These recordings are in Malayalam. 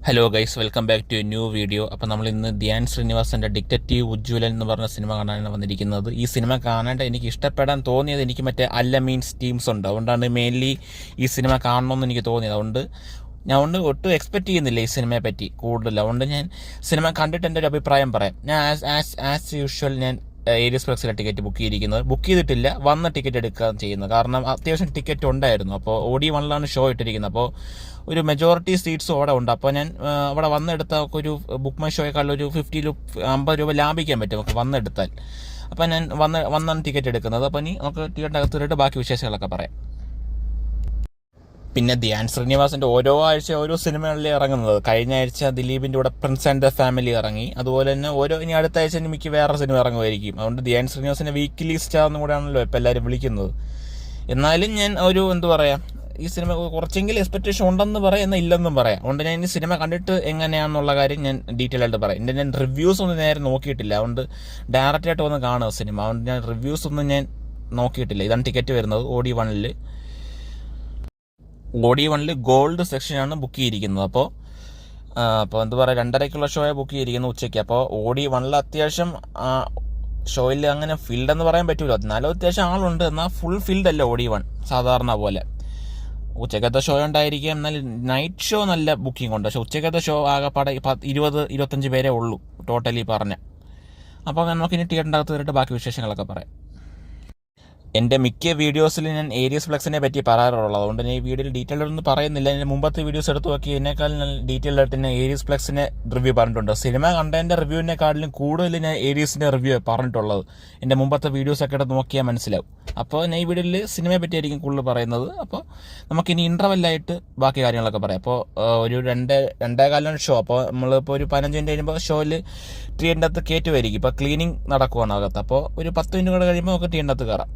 Hello guys, welcome back to a new video. അപ്പോൾ നമ്മൾ ഇന്ന് ധ്യാൻ ശ്രീനിവാസൻ്റെ ഡിറ്റക്റ്റീവ് ഉജ്ജ്വലൻ എന്ന് പറഞ്ഞ സിനിമ കാണാനാണ് വന്നിരിക്കുന്നത്. ഈ സിനിമ കാണാണ്ട് എനിക്ക് ഇഷ്ടപ്പെടാൻ തോന്നിയത് എനിക്ക് മറ്റേ അല്ല മീൻസ് ടീംസ് ഉണ്ട്, അതുകൊണ്ടാണ് മെയിൻലി ഈ സിനിമ കാണണമെന്ന് എനിക്ക് തോന്നിയത്. അതുകൊണ്ട് ഒട്ടും എക്സ്പെക്റ്റ് ചെയ്യുന്നില്ല ഈ സിനിമയെ പറ്റി കൂടുതൽ. അതുകൊണ്ട് ഞാൻ സിനിമ കണ്ടിട്ട് എൻ്റെ ഒരു അഭിപ്രായം പറയാം. ഞാൻ ആസ് യൂഷ്വൽ ഞാൻ ഏരിയസ് ഫ്ലെക്സിലെ ടിക്കറ്റ് ബുക്ക് ചെയ്തിട്ടില്ല, വന്ന ടിക്കറ്റ് എടുക്കുകയാണ് ചെയ്യുന്നത്. കാരണം അത്യാവശ്യം ടിക്കറ്റ് ഉണ്ടായിരുന്നു. അപ്പോൾ OD1 ഷോ ഇട്ടിരിക്കുന്നത്. അപ്പോൾ ഒരു മെജോറിറ്റി സീറ്റ്സും അവിടെ ഉണ്ട്. അപ്പോൾ ഞാൻ അവിടെ വന്നെടുത്ത ഒരു ബുക്ക് മൈ ഷോയെക്കാളും ഒരു 50 രൂപ ലാഭിക്കാൻ പറ്റും നമുക്ക് വന്നെടുത്താൽ. അപ്പോൾ ഞാൻ വന്നാണ് ടിക്കറ്റ് എടുക്കുന്നത്. അപ്പോൾ ഇനി നമുക്ക് ടിക്കറ്റ് അകത്തിട്ട് ബാക്കി വിശേഷങ്ങളൊക്കെ പറയാം. പിന്നെ ധ്യാൻ ശ്രീനിവാസൻ്റെ ഓരോ ആഴ്ച ഓരോ സിനിമകളിൽ ഇറങ്ങുന്നത്. കഴിഞ്ഞ ആഴ്ച ദിലീപിൻ്റെ കൂടെ പ്രിൻസ് ആൻഡ് ദ ഫാമിലി ഇറങ്ങി. അതുപോലെ തന്നെ ഇനി അടുത്ത ആഴ്ച എനിക്ക് വേറെ സിനിമ ഇറങ്ങുമായിരിക്കും. അതുകൊണ്ട് ധ്യാൻ ശ്രീനിവാസൻ്റെ വീക്ക്ലി സ്റ്റാർ എന്നും കൂടെയാണല്ലോ ഇപ്പോൾ എല്ലാവരും വിളിക്കുന്നത്. എന്നാലും ഞാൻ എന്താ പറയുക, ഈ സിനിമ കുറച്ചെങ്കിലും എക്സ്പെക്റ്റേഷൻ ഉണ്ടെന്ന് പറയാം, എന്നാൽ ഇല്ലെന്നും പറയാം. അതുകൊണ്ട് ഞാൻ ഈ സിനിമ കണ്ടിട്ട് എങ്ങനെയാണെന്നുള്ള കാര്യം ഞാൻ ഡീറ്റെയിൽ ആയിട്ട് പറയാം. ഞാൻ റിവ്യൂസ് ഒന്നും നേരെ നോക്കിയിട്ടില്ല, അതുകൊണ്ട് ഡയറക്റ്റായിട്ട് വന്ന് കാണുക സിനിമ. അതുകൊണ്ട് ഞാൻ റിവ്യൂസ് ഒന്നും ഞാൻ നോക്കിയിട്ടില്ല. ഇതാണ് ടിക്കറ്റ് വരുന്നത്. OD1 ഗോൾഡ് സെക്ഷനാണ് ബുക്ക് ചെയ്തിരിക്കുന്നത്. അപ്പോൾ എന്താ പറയുക, 2:30 ഷോയാണ് ബുക്ക് ചെയ്തിരിക്കുന്നത് ഉച്ചയ്ക്ക്. അപ്പോൾ OD1 അത്യാവശ്യം ഷോയിൽ അങ്ങനെ ഫീൽഡ് എന്ന് പറയാൻ പറ്റൂല, എന്നാലും അത്യാവശ്യം ആളുണ്ട്. എന്നാൽ ഫുൾ ഫീൽഡ് അല്ല OD1 സാധാരണ പോലെ. ഉച്ചക്കത്തെ ഷോ ഉണ്ടായിരിക്കും, എന്നാൽ നൈറ്റ് ഷോ നല്ല ബുക്കിംഗ് ഉണ്ട്. പക്ഷെ ഉച്ചക്കത്തെ ഷോ ആകെപ്പാടെ 20-25 പേരേ ഉള്ളൂ ടോട്ടലി പറഞ്ഞ. അപ്പോൾ നമുക്കിനി ടിക്കറ്റിൻ്റെ അകത്ത് കയറിയിട്ട് ബാക്കി വിശേഷങ്ങളൊക്കെ പറയാം. എൻ്റെ മിക്ക വീഡിയോസിൽ ഞാൻ ഏരിയസ് ഫ്ലെക്സിനെ പറ്റി പറയാറുള്ളത്, അതുകൊണ്ട് ഞാൻ ഈ വീഡിയോയിൽ ഡീറ്റെയിൽ ഒന്നും പറയുന്നില്ല. എൻ്റെ മുമ്പത്തെ വീഡിയോസ് എടുത്ത് നോക്കി ഇതിനേക്കാളും ഞാൻ ഡീറ്റെയിൽ ആയിട്ട് ഞാൻ ഏരിയസ് ഫ്ലെക്സിനെ റിവ്യൂ പറഞ്ഞിട്ടുണ്ട്. സിനിമ കണ്ടതിൻ്റെ റിവ്യൂവിനെക്കാട്ടിലും കൂടുതൽ ഞാൻ ഏരിയസിൻ്റെ റിവ്യൂ പറഞ്ഞിട്ടുള്ളത്. എൻ്റെ മുമ്പത്തെ വീഡിയോസൊക്കെ എടുത്ത് നോക്കിയാൽ മനസ്സിലാവും. അപ്പോൾ ഞാൻ ഈ വീഡിയോയിൽ സിനിമയെ പറ്റിയായിരിക്കും കൂടുതൽ പറയുന്നത്. അപ്പോൾ നമുക്കിനി ഇൻ്റർവെല്ലായിട്ട് ബാക്കി കാര്യങ്ങളൊക്കെ പറയാം. അപ്പോൾ ഒരു 2:15 ഷോ. അപ്പോൾ നമ്മളിപ്പോൾ ഒരു 15 മിനിറ്റ് കഴിയുമ്പോൾ ഷോയിൽ തിയേറ്ററിൻ്റെ അകത്ത് കയറ്റുമായിരിക്കും. ഇപ്പോൾ ക്ലീനിങ് നടക്കുവാണ് അകത്ത്. അപ്പോൾ ഒരു 10 മിനിറ്റ് കൂടെ കഴിയുമ്പോൾ നമുക്ക് തിയേറ്ററിൻ്റെ അകത്ത് കയറാം.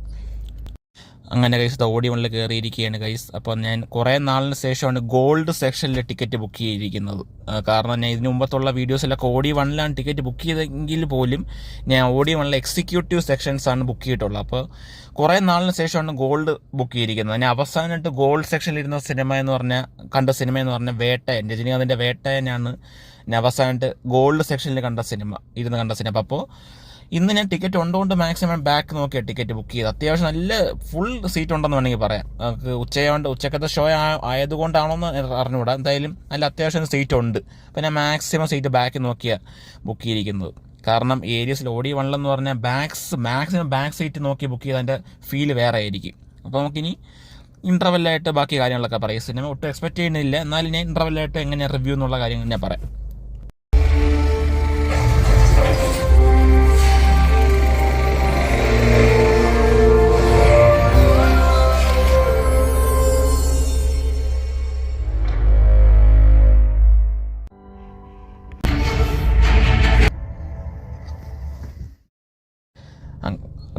അങ്ങനെ ഗൈസ് OD1 കയറിയിരിക്കുകയാണ് ഗൈസ്. അപ്പോൾ ഞാൻ കുറേ നാളിന് ശേഷമാണ് ഗോൾഡ് സെക്ഷനിൽ ടിക്കറ്റ് ബുക്ക് ചെയ്തിരിക്കുന്നത്. കാരണം ഞാൻ ഇതിന് മുമ്പത്തുള്ള വീഡിയോസിലൊക്കെ OD1 ടിക്കറ്റ് ബുക്ക് ചെയ്തെങ്കിൽ പോലും ഞാൻ OD1 എക്സിക്യൂട്ടീവ് സെക്ഷൻസാണ് ബുക്ക് ചെയ്തിട്ടുള്ളത്. അപ്പോൾ കുറേ നാളിന് ശേഷമാണ് ഗോൾഡ് ബുക്ക് ചെയ്തിരിക്കുന്നത്. ഞാൻ അവസാനമായിട്ട് ഗോൾഡ് സെക്ഷനിലിരുന്ന കണ്ട സിനിമ എന്ന് പറഞ്ഞാൽ വേട്ടയൻ, രജനീകാന്തിൻ്റെ വേട്ടയനാണ് ഞാൻ അവസാനമായിട്ട് ഗോൾഡ് സെക്ഷനിൽ കണ്ട സിനിമ. അപ്പോൾ ഇന്ന് ഞാൻ ടിക്കറ്റ് ഉണ്ടുകൊണ്ട് മാക്സിമം ബാക്ക് നോക്കിയാണ് ടിക്കറ്റ് ബുക്ക് ചെയ്ത്. അത്യാവശ്യം നല്ല ഫുൾ സീറ്റ് ഉണ്ടെന്ന് വേണമെങ്കിൽ പറയാം. ഉച്ചക്കത്തെ ഷോ ആയതുകൊണ്ടാണോന്ന് അറിഞ്ഞുകൂടാ, എന്തായാലും നല്ല അത്യാവശ്യം സീറ്റ് ഉണ്ട്. അപ്പോൾ ഞാൻ മാക്സിമം സീറ്റ് ബാക്ക് നോക്കിയാണ് ബുക്ക് ചെയ്തിരിക്കുന്നത്. കാരണം ഏരിയസിൽ OD1 എന്ന് പറഞ്ഞാൽ മാക്സിമം ബാക്ക് സീറ്റ് നോക്കി ബുക്ക് ചെയ്ത് അതിൻ്റെ ഫീൽ വേറെ ആയിരിക്കും. അപ്പോൾ നമുക്കിനി ഇൻ്റർവെല്ലായിട്ട് ബാക്കി കാര്യങ്ങളൊക്കെ പറയാം. സിനിമ ഒട്ടും എക്സ്പെക്റ്റ് ചെയ്യുന്നില്ല, എന്നാലും ഞാൻ ഇൻ്റർവെല്ലായിട്ട് എങ്ങനെയാണ് റിവ്യൂ എന്നുള്ള കാര്യങ്ങൾ ഞാൻ പറയാം.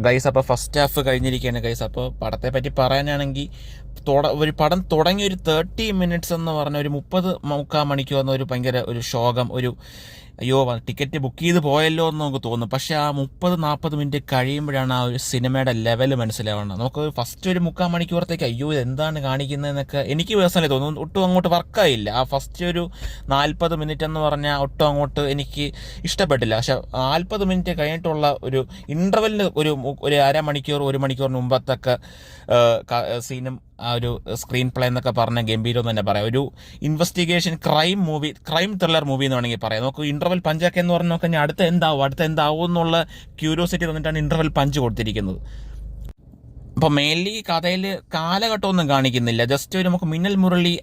ഗൈസ്, അപ്പോൾ ഫസ്റ്റ് ഹാഫ് കഴിഞ്ഞിരിക്കുകയാണ് ഗൈസ്. അപ്പോൾ പടത്തെ പറ്റി പറയാനാണെങ്കിൽ ഒരു പടം തുടങ്ങി ഒരു 30 മിനിറ്റ്സ് എന്ന് പറഞ്ഞ ഒരു 30-40 മണിക്കൂർ എന്ന ഒരു ഭയങ്കര ഒരു ശോകം, അയ്യോ ടിക്കറ്റ് ബുക്ക് ചെയ്ത് പോയല്ലോ എന്ന് നമുക്ക് തോന്നും. പക്ഷേ ആ 30-40 മിനിറ്റ് കഴിയുമ്പോഴാണ് ആ ഒരു സിനിമയുടെ ലെവൽ മനസ്സിലാവുന്നത്. നമുക്ക് ഫസ്റ്റ് ഒരു 3/4 മണിക്കൂറത്തേക്ക് അയ്യോ എന്താണ് കാണിക്കുന്നതെന്നൊക്കെ എനിക്ക് പേഴ്സണലി തോന്നുന്നു. ഒട്ടും അങ്ങോട്ട് വർക്കായില്ല. ആ ഫസ്റ്റ് ഒരു 40 മിനിറ്റ് എന്ന് പറഞ്ഞാൽ ഒട്ടും അങ്ങോട്ട് എനിക്ക് ഇഷ്ടപ്പെട്ടില്ല. പക്ഷെ 40 മിനിറ്റ് കഴിഞ്ഞിട്ടുള്ള ഒരു ഇൻ്റർവെല്ലിന് ഒരു അരമണിക്കൂർ 1 മണിക്കൂറിന് മുമ്പത്തൊക്കെ സീനും ആ ഒരു സ്ക്രീൻ പ്ലേ എന്നൊക്കെ പറഞ്ഞ ഗംഭീരം തന്നെ പറയാം. ഒരു ഇൻവെസ്റ്റിഗേഷൻ ക്രൈം ത്രില്ലർ മൂവി എന്ന് വേണമെങ്കിൽ പറയാം. നമുക്ക് ഇൻ്റർവെൽ പഞ്ചൊക്കെ എന്ന് പറഞ്ഞു നോക്കാൻ അടുത്ത എന്താവും എന്നുള്ള ക്യൂരിയോസിറ്റി തന്നിട്ടാണ് ഇൻ്റർവെൽ പഞ്ച് കൊടുത്തിരിക്കുന്നത്. അപ്പോൾ മെയിൻലി കഥയിൽ കാലഘട്ടമൊന്നും കാണിക്കുന്നില്ല. ജസ്റ്റ് നമുക്ക് മിന്നൽ മുരളി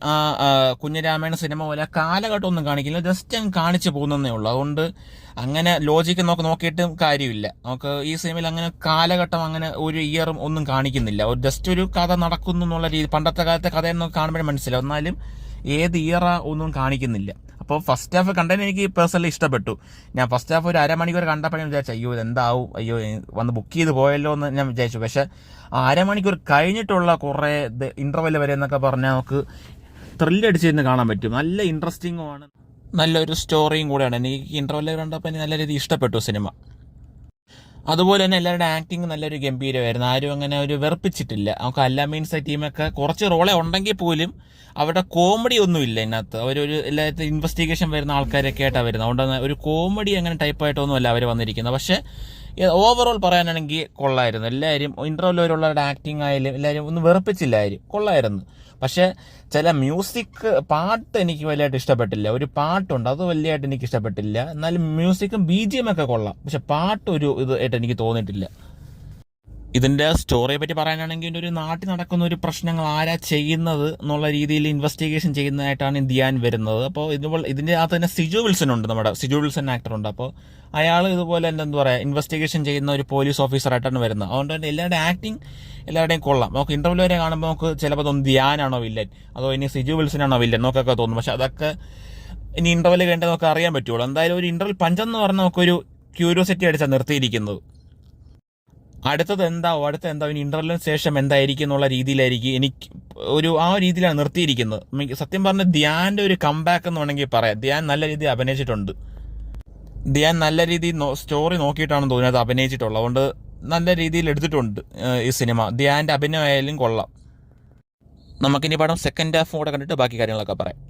കുഞ്ഞിരാമേണ സിനിമ പോലെ കാലഘട്ടമൊന്നും കാണിക്കില്ല, ജസ്റ്റ് അങ്ങ് കാണിച്ചു പോകുന്നതേ ഉള്ളൂ. അതുകൊണ്ട് അങ്ങനെ ലോജിക്ക് നോക്കിയിട്ടും കാര്യമില്ല. നമുക്ക് ഈ സിനിമയിൽ അങ്ങനെ കാലഘട്ടം അങ്ങനെ ഒരു ഇയറും ഒന്നും കാണിക്കുന്നില്ല. ജസ്റ്റ് ഒരു കഥ നടക്കുന്നു എന്നുള്ള രീതി, പണ്ടത്തെ കാലത്തെ കഥയെന്ന് കാണുമ്പോഴേ മനസ്സിലാവും. എന്നാലും ഏത് ഇയറാ ഒന്നും കാണിക്കുന്നില്ല. അപ്പോൾ ഫസ്റ്റ് ഹാഫ് കണ്ടതിന് എനിക്ക് പേഴ്സണലി ഇഷ്ടപ്പെട്ടു. ഞാൻ ഫസ്റ്റ് ഹാഫ് ഒരു അരമണിക്കൂർ കണ്ടപ്പോഴും വിചാരിച്ചു അയ്യോ വന്ന് ബുക്ക് ചെയ്ത് പോയല്ലോ എന്ന് ഞാൻ വിചാരിച്ചു. പക്ഷേ അരമണിക്കൂർ കഴിഞ്ഞിട്ടുള്ള കുറേ ഇൻ്റർവെൽ വരെ എന്നൊക്കെ പറഞ്ഞാൽ നമുക്ക് ത്രില്ലടിച്ചിരുന്ന് കാണാൻ പറ്റും. നല്ല ഇൻട്രസ്റ്റിങ്ങുമാണ്, നല്ലൊരു സ്റ്റോറിയും കൂടെയാണ്. എനിക്ക് ഇൻ്റർവെൽ കണ്ടപ്പോൾ എനിക്ക് നല്ല രീതിയിൽ ഇഷ്ടപ്പെട്ടു സിനിമ. അതുപോലെ തന്നെ എല്ലാവരുടെ ആക്ടിങ് നല്ലൊരു ഗംഭീരമായിരുന്നു. ആരും അങ്ങനെ ഒരു വെറുപ്പിച്ചിട്ടില്ല. നമുക്ക് അല്ല മീൻസ് ടീമൊക്കെ കുറച്ച് റോളെ ഉണ്ടെങ്കിൽ പോലും അവരുടെ കോമഡി ഒന്നും ഇല്ല ഇതിനകത്ത്. അവരൊരു എല്ലാത്തിനും ഇൻവെസ്റ്റിഗേഷൻ വരുന്ന ആൾക്കാരൊക്കെ ആയിട്ടാണ് വരുന്നത്. അതുകൊണ്ട് ഒരു കോമഡി അങ്ങനെ ടൈപ്പായിട്ടൊന്നും അല്ല അവർ വന്നിരിക്കുന്നത്. പക്ഷേ ഓവറോൾ പറയാനാണെങ്കിൽ കൊള്ളായിരുന്നു. എല്ലാവരും ഇൻ്റർവ്യൂവിൽ വരെയുള്ളവരുടെ ആക്ടിങ് ആയാലും എല്ലാവരും ഒന്നും വെറുപ്പിച്ചില്ല, ആരും കൊള്ളായിരുന്നു. പക്ഷേ ചില മ്യൂസിക് പാട്ട് എനിക്ക് വലിയതായിട്ട് ഇഷ്ടപ്പെട്ടില്ല. ഒരു പാട്ടുണ്ട്, അത് വലിയതായിട്ട് എനിക്ക് ഇഷ്ടപ്പെട്ടില്ല. എന്നാലും മ്യൂസിക്കും BGM ഒക്കെ കൊള്ളാം, പക്ഷെ പാട്ട് ഒരു ആയിട്ട് എനിക്ക് തോന്നിയിട്ടില്ല. ഇതിൻ്റെ സ്റ്റോറിയെ പറ്റി പറയാനാണെങ്കിൽ ഒരു നാട്ടിൽ നടക്കുന്ന ഒരു പ്രശ്നങ്ങൾ ആരാ ചെയ്യുന്നത് എന്നുള്ള രീതിയിൽ ഇൻവെസ്റ്റിഗേഷൻ ചെയ്യുന്നതായിട്ടാണ് ധ്യാൻ വരുന്നത്. അപ്പോൾ ഇതിൻ്റെ അകത്ത് തന്നെ സിജു വിൽസൺ ഉണ്ട്, നമ്മുടെ സിജു വിൽസൺ ആക്ടറുണ്ട്. അപ്പോൾ അയാൾ ഇതുപോലെ തന്നെ എന്താ പറയുക, ഇൻവെസ്റ്റിഗേഷൻ ചെയ്യുന്ന ഒരു പോലീസ് ഓഫീസറായിട്ടാണ് വരുന്നത്. അതുകൊണ്ട് തന്നെ എല്ലാവരുടെ ആക്ടിങ് എല്ലാവരുടെയും കൊള്ളാം. നമുക്ക് ഇൻ്റർവ്യൂ വരെ കാണുമ്പോൾ നമുക്ക് ചിലപ്പോൾ തോന്നും ധ്യാനാണോ വില്ലൻ, അതോ ഇനി സിജു വിൽസനാണോ വില്ലൻ എന്നൊക്കെ തോന്നും. പക്ഷെ അതൊക്കെ ഇനി ഇൻ്റർവ്യൂവിൽ കഴിഞ്ഞാൽ നമുക്ക് അറിയാൻ പറ്റുള്ളൂ. എന്തായാലും ഒരു ഇൻ്റർവ്യൂ പഞ്ചെന്ന് പറഞ്ഞാൽ നമുക്കൊരു ക്യൂരിയോസിറ്റി അടിച്ചാൽ നിർത്തിയിരിക്കുന്നത്. അടുത്ത എന്താവും ഇനി ഇൻ്റർവ്യൂവിന് ശേഷം എന്തായിരിക്കും എന്നുള്ള രീതിയിലായിരിക്കും എനിക്ക് ആ രീതിയിലാണ് നിർത്തിയിരിക്കുന്നത്. സത്യം പറഞ്ഞാൽ ധ്യാൻ്റെ ഒരു കംബാക്ക് എന്ന് വേണമെങ്കിൽ പറയാം. ധ്യാൻ നല്ല രീതിയിൽ അഭിനയിച്ചിട്ടുണ്ട്. ധ്യാൻ നല്ല രീതിയിൽ സ്റ്റോറി നോക്കിയിട്ടാണ് തോന്നുന്നത് അഭിനയിച്ചിട്ടുള്ളത്. അതുകൊണ്ട് നല്ല രീതിയിൽ എടുത്തിട്ടുണ്ട് ഈ സിനിമ. ധ്യാൻ്റെ അഭിനയമായാലും കൊള്ളാം. നമുക്കിനി പടം സെക്കൻഡ് ഹാഫ് കൂടെ കണ്ടിട്ട് ബാക്കി കാര്യങ്ങളൊക്കെ പറയാം.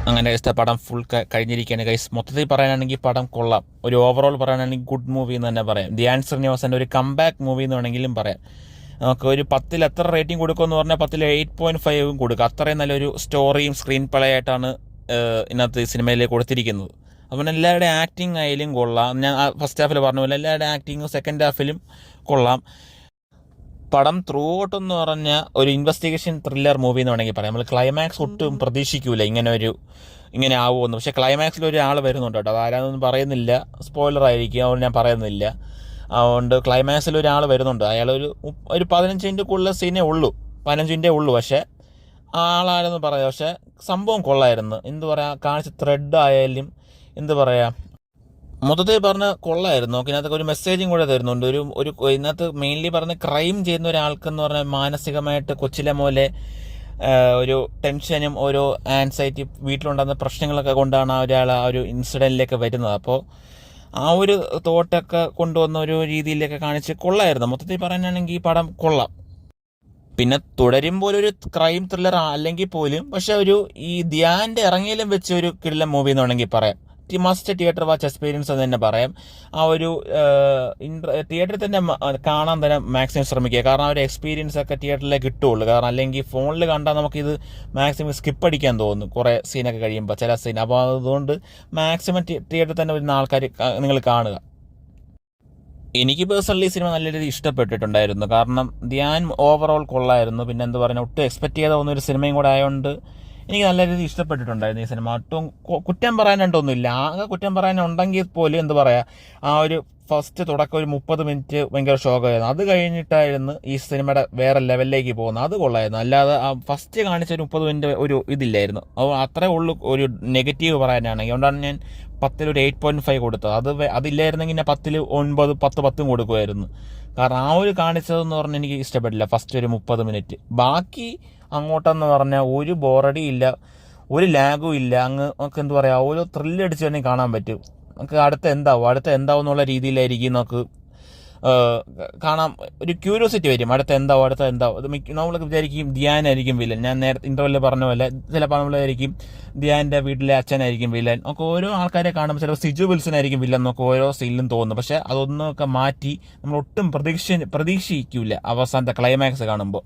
അങ്ങനെ പടം ഫുൾ കഴിഞ്ഞിരിക്കുകയാണ് ഗൈസ്. മൊത്തത്തിൽ പറയാനാണെങ്കിൽ പടം കൊള്ളാം. ഒരു ഓവറോൾ പറയാനാണെങ്കിൽ ഗുഡ് മൂവി എന്ന് തന്നെ പറയാം. ധ്യാൻ ശ്രീനിവാസൻ്റെ ഒരു കംബാക്ക് മൂവി എന്ന് വേണമെങ്കിലും പറയാം. നമുക്ക് ഒരു 10ൽ എത്ര റേറ്റിംഗ് കൊടുക്കുമെന്ന് പറഞ്ഞാൽ 10ൽ 8.5 കൊടുക്കുക. അത്രയും നല്ലൊരു സ്റ്റോറിയും സ്ക്രീൻ പ്ലേ ആയിട്ടാണ് ഇതിനകത്ത് ഈ സിനിമയിൽ കൊടുത്തിരിക്കുന്നത്. അപ്പം എല്ലാവരുടെ ആക്ടിങ് ആയാലും കൊള്ളാം. ഞാൻ ഫസ്റ്റ് ഹാഫിൽ പറഞ്ഞ പോലെ എല്ലാവരുടെ ആക്ടിങ്ങും സെക്കൻഡ് ഹാഫിലും കൊള്ളാം. പടം ത്രൂ ഔട്ട് എന്ന് പറഞ്ഞ ഒരു ഇൻവെസ്റ്റിഗേഷൻ ത്രില്ലർ മൂവി എന്ന് വേണമെങ്കിൽ പറയാം. നമ്മൾ ക്ലൈമാക്സ് ഒട്ടും പ്രതീക്ഷിക്കൂല ഇങ്ങനെ ആവുമെന്ന്. പക്ഷേ ക്ലൈമാക്സിൽ ഒരാൾ വരുന്നുണ്ട് കേട്ടോ. അത് ആരാന്നൊന്നും പറയുന്നില്ല, സ്പോയിലർ ആയിരിക്കും, അതുകൊണ്ട് ഞാൻ പറയുന്നില്ല. അതുകൊണ്ട് ക്ലൈമാക്സിൽ ഒരാൾ വരുന്നുണ്ട്. അയാൾ ഒരു 15 മിനിറ്റ് സീനേ ഉള്ളൂ, 15 മിനിറ്റേ ഉള്ളൂ. പക്ഷേ ആളാരെന്ന് പറയാം. പക്ഷേ സംഭവം കൊള്ളായിരുന്നു. എന്ത് പറയാ, കാണിച്ച ത്രെഡ് ആയാലും എന്ത് പറയാ, മൊത്തത്തിൽ പറഞ്ഞ കൊള്ളായിരുന്നു. ഇതിനകത്തൊക്കെ ഒരു മെസ്സേജും കൂടെ തരുന്നുണ്ട്. ഒരു ഇതിനകത്ത് മെയിൻലി പറഞ്ഞ ക്രൈം ചെയ്യുന്ന ഒരാൾക്കെന്ന് പറഞ്ഞാൽ മാനസികമായിട്ട് കൊച്ചിലെ പോലെ ഒരു ടെൻഷനും ഓരോ ആൻസൈറ്റി വീട്ടിലുണ്ടാകുന്ന പ്രശ്നങ്ങളൊക്കെ കൊണ്ടാണ് ഒരാൾ ആ ഒരു ഇൻസിഡൻറ്റിലേക്ക് വരുന്നത്. അപ്പോൾ ആ ഒരു തോട്ടൊക്കെ കൊണ്ടുവന്ന ഒരു രീതിയിലൊക്കെ കാണിച്ച് കൊള്ളായിരുന്നു. മൊത്തത്തിൽ പറയാനാണെങ്കിൽ ഈ പടം കൊള്ളാം. പിന്നെ തുടരുമ്പോൾ ഒരു ക്രൈം ത്രില്ലർ അല്ലെങ്കിൽ പോലും പക്ഷെ ഈ ധ്യാൻ്റെ ഇറങ്ങിയാലും വെച്ച് ഒരു കിടിലൻ മൂവി എന്ന് വേണമെങ്കിൽ പറയാം. മസ്റ്റ് തിയേറ്റർ വാച്ച് എക്സ്പീരിയൻസ് എന്ന് തന്നെ പറയാം. ആ ഒരു തിയേറ്ററിൽ തന്നെ കാണാൻ തന്നെ മാക്സിമം ശ്രമിക്കുക. കാരണം ആ ഒരു എക്സ്പീരിയൻസ് ഒക്കെ തിയേറ്ററിലേക്ക് കിട്ടുള്ളൂ. കാരണം അല്ലെങ്കിൽ ഫോണിൽ കണ്ടാൽ നമുക്കിത് മാക്സിമം സ്കിപ്പ് അടിക്കാൻ തോന്നും കുറേ സീനൊക്കെ കഴിയുമ്പോൾ, ചില സീൻ. അപ്പോൾ അതുകൊണ്ട് മാക്സിമം തിയേറ്ററിൽ തന്നെ വരുന്ന ആൾക്കാർ നിങ്ങൾ കാണുക. എനിക്ക് പേഴ്സണലി സിനിമ നല്ല രീതിയിൽ ഇഷ്ടപ്പെട്ടിട്ടുണ്ടായിരുന്നു. കാരണം ധ്യാൻ ഓവറോൾ കൊള്ളായിരുന്നു. പിന്നെ എന്താ പറയുക, ഒട്ടും എക്സ്പെക്ട് ചെയ്ത ഒന്നൊരു സിനിമയും കൂടെ ആയതുകൊണ്ട് എനിക്ക് നല്ല രീതിയിൽ ഇഷ്ടപ്പെട്ടിട്ടുണ്ടായിരുന്നു ഈ സിനിമ. ഒട്ടും കുറ്റം പറയാനായിട്ടൊന്നുമില്ല. ആകെ കുറ്റം പറയാനുണ്ടെങ്കിൽ പോലും എന്താ പറയുക, ആ ഒരു ഫസ്റ്റ് തുടക്കം ഒരു 30 മിനിറ്റ് ഭയങ്കര ഷോക്കായിരുന്നു. അത് കഴിഞ്ഞിട്ടായിരുന്നു ഈ സിനിമയുടെ വേറെ ലെവലിലേക്ക് പോകുന്നത്. അത് കൊള്ളായിരുന്നു. അല്ലാതെ ആ ഫസ്റ്റ് കാണിച്ച ഒരു 30 മിനിറ്റ് ഒരു ഇതില്ലായിരുന്നു. അപ്പോൾ അത്രേ ഉള്ളൂ ഒരു നെഗറ്റീവ് പറയാനാണെങ്കിൽ. അതുകൊണ്ടാണ് ഞാൻ 10ൽ ഒരു 8.5 കൊടുത്തത്. അതില്ലായിരുന്നെങ്കിൽ ഞാൻ 10ൽ 9, 10 കൊടുക്കുമായിരുന്നു. കാരണം ആ ഒരു കാണിച്ചതെന്ന് പറഞ്ഞാൽ എനിക്ക് ഇഷ്ടപ്പെട്ടില്ല ഫസ്റ്റ് ഒരു 30 മിനിറ്റ്. ബാക്കി അങ്ങോട്ടെന്ന് പറഞ്ഞാൽ ഒരു ബോറടി ഇല്ല, ഒരു ലാഗും ഇല്ല. നമുക്ക് എന്താ പറയുക, ഓരോ ത്രില്ലടിച്ച് തന്നെ കാണാൻ പറ്റും. നമുക്ക് അടുത്ത എന്താവും എന്നുള്ള രീതിയിലായിരിക്കും നമുക്ക് കാണാം. ഒരു ക്യൂരിയോസിറ്റി വരും, അടുത്ത എന്താവും. അത് നമ്മളൊക്കെ വിചാരിക്കും ധ്യാനായിരിക്കും വില്ലൻ. ഞാൻ നേരത്തെ ഇൻ്റർവ്യൂവിൽ പറഞ്ഞ പോലെ ചിലപ്പോൾ നമ്മളായിരിക്കും ധ്യാൻ്റെ വീട്ടിലെ അച്ഛനായിരിക്കും വില്ലൻ. നമുക്ക് ഓരോ ആൾക്കാരെ കാണുമ്പോൾ ചിലപ്പോൾ സിജു വിൽസൺ ആയിരിക്കും വില്ലൻ എന്നൊക്കെ ഓരോ സീനിലും തോന്നും. പക്ഷേ അതൊന്നൊക്കെ മാറ്റി നമ്മൾ ഒട്ടും പ്രതീക്ഷിക്കില്ല അവസാനത്തെ ക്ലൈമാക്സ് കാണുമ്പോൾ.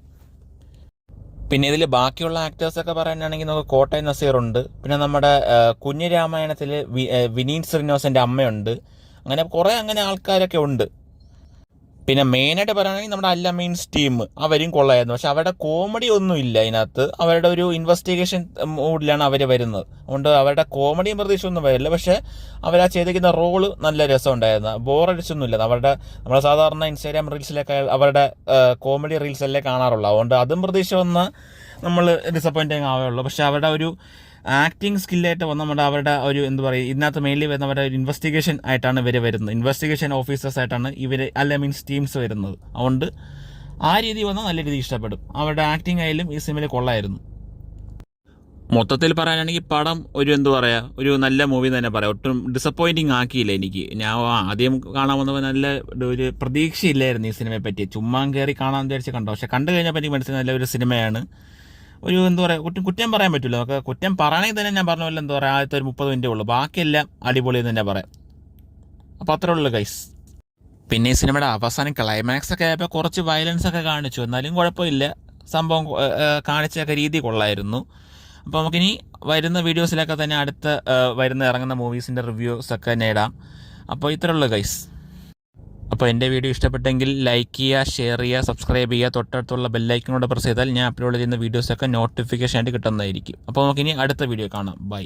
പിന്നെ ഇതിൽ ബാക്കിയുള്ള ആക്ടേഴ്സൊക്കെ പറയാനാണെങ്കിൽ നമുക്ക് കോട്ടയം നസീറുണ്ട്. പിന്നെ നമ്മുടെ കുഞ്ഞിരാമായണത്തിൽ വിനീത് ശ്രീനിവാസൻ്റെ അമ്മയുണ്ട്. അങ്ങനെ കുറേ ആൾക്കാരൊക്കെ ഉണ്ട്. പിന്നെ മെയിനായിട്ട് പറയുകയാണെങ്കിൽ നമ്മുടെ അല്ല മീൻസ് ടീം അവരും കൊള്ളായിരുന്നു. പക്ഷെ അവരുടെ കോമഡി ഒന്നും ഇല്ല ഇതിനകത്ത്. അവരുടെ ഒരു ഇൻവെസ്റ്റിഗേഷൻ മൂഡിലാണ് അവർ വരുന്നത്. അതുകൊണ്ട് അവരുടെ കോമഡിയും പ്രതീക്ഷയൊന്നും വരില്ല. പക്ഷേ അവർ ആ ചെയ്തിരിക്കുന്ന റോള് നല്ല രസമുണ്ടായിരുന്നു. ബോറടിച്ചൊന്നുമില്ല. നമ്മുടെ സാധാരണ ഇൻസ്റ്റാഗ്രാം റീൽസിലൊക്കെ അവരുടെ കോമഡി റീൽസല്ലേ കാണാറുള്ളൂ. അതുകൊണ്ട് അതും പ്രതീക്ഷ വന്ന് നമ്മൾ ഡിസപ്പോയിൻറ്റിങ് ആവുകയുള്ളൂ. പക്ഷെ അവരുടെ ഒരു ആക്ടിങ് സ്കില്ലായിട്ട് വന്ന അവരുടെ ഒരു എന്താ പറയുക, ഇതിനകത്ത് മെയിൻലി വരുന്നവരുടെ ഒരു ഇൻവെസ്റ്റിഗേഷൻ ആയിട്ടാണ് ഇവർ വരുന്നത്. ഇൻവെസ്റ്റിഗേഷൻ ഓഫീസേഴ്സ് ആയിട്ടാണ് ഇവർ മീൻസ് ടീംസ് വരുന്നത്. അതുകൊണ്ട് ആ രീതി വന്നാൽ നല്ല രീതിയിൽ ഇഷ്ടപ്പെടും. അവരുടെ ആക്ടിങ് ആയാലും ഈ സിനിമയിൽ കൊള്ളായിരുന്നു. മൊത്തത്തിൽ പറയാനാണെങ്കിൽ പടം ഒരു എന്താ പറയുക, ഒരു നല്ല മൂവി തന്നെ പറയാം. ഒട്ടും ഡിസപ്പോയിൻറ്റിങ് ആക്കിയില്ല എനിക്ക്. ഞാൻ ആദ്യം കാണാൻ വന്നപ്പോൾ നല്ല ഒരു പ്രതീക്ഷയില്ലായിരുന്നു ഈ സിനിമയെ പറ്റി. ചുമ്മാ കയറി കാണാൻ വിചാരിച്ച് കണ്ടോ, പക്ഷെ കണ്ടു കഴിഞ്ഞപ്പോൾ എനിക്ക് മനസ്സിലായി നല്ല ഒരു സിനിമയാണ്. ഒരു എന്താ പറയുക, കുറ്റം പറയാൻ പറ്റില്ല. നമുക്ക് കുറ്റം പറയണമെങ്കിൽ തന്നെ ഞാൻ പറഞ്ഞ പോലെ എന്താ പറയുക, ആദ്യത്തെ ഒരു 30 മിനിറ്റേ ഉള്ളൂ, ബാക്കിയെല്ലാം അടിപൊളി എന്ന് തന്നെ പറയാം. അപ്പോൾ അത്രേ ഉള്ളൂ ഗൈസ്. പിന്നെ ഈ സിനിമയുടെ അവസാനം ക്ലൈമാക്സ് ഒക്കെ ആയപ്പോൾ കുറച്ച് വയലൻസ് ഒക്കെ കാണിച്ചു, എന്നാലും കുഴപ്പമില്ല. സംഭവം കാണിച്ചൊക്കെ രീതി കൊള്ളായിരുന്നു. അപ്പോൾ നമുക്കിനി വരുന്ന വീഡിയോസിലൊക്കെ തന്നെ ഇറങ്ങുന്ന മൂവീസിൻ്റെ റിവ്യൂസൊക്കെ നേടാം. അപ്പോൾ ഇത്രേ ഉള്ളൂ ഗൈസ്. അപ്പോൾ എൻ്റെ വീഡിയോ ഇഷ്ടപ്പെട്ടെങ്കിൽ ലൈക്ക് ചെയ്യുക, ഷെയർ ചെയ്യുക, സബ്സ്ക്രൈബ് ചെയ്യുക. തൊട്ടടുത്തുള്ള ബെല്ലൈക്കനോട് പ്രസ് ചെയ്താൽ ഞാൻ അപ്ലോഡ് ചെയ്യുന്ന വീഡിയോസൊക്കെ നോട്ടിഫിക്കേഷൻ ആയിട്ട് കിട്ടുന്നതായിരിക്കും. അപ്പോൾ നമുക്കിനി അടുത്ത വീഡിയോ കാണാം. ബൈ.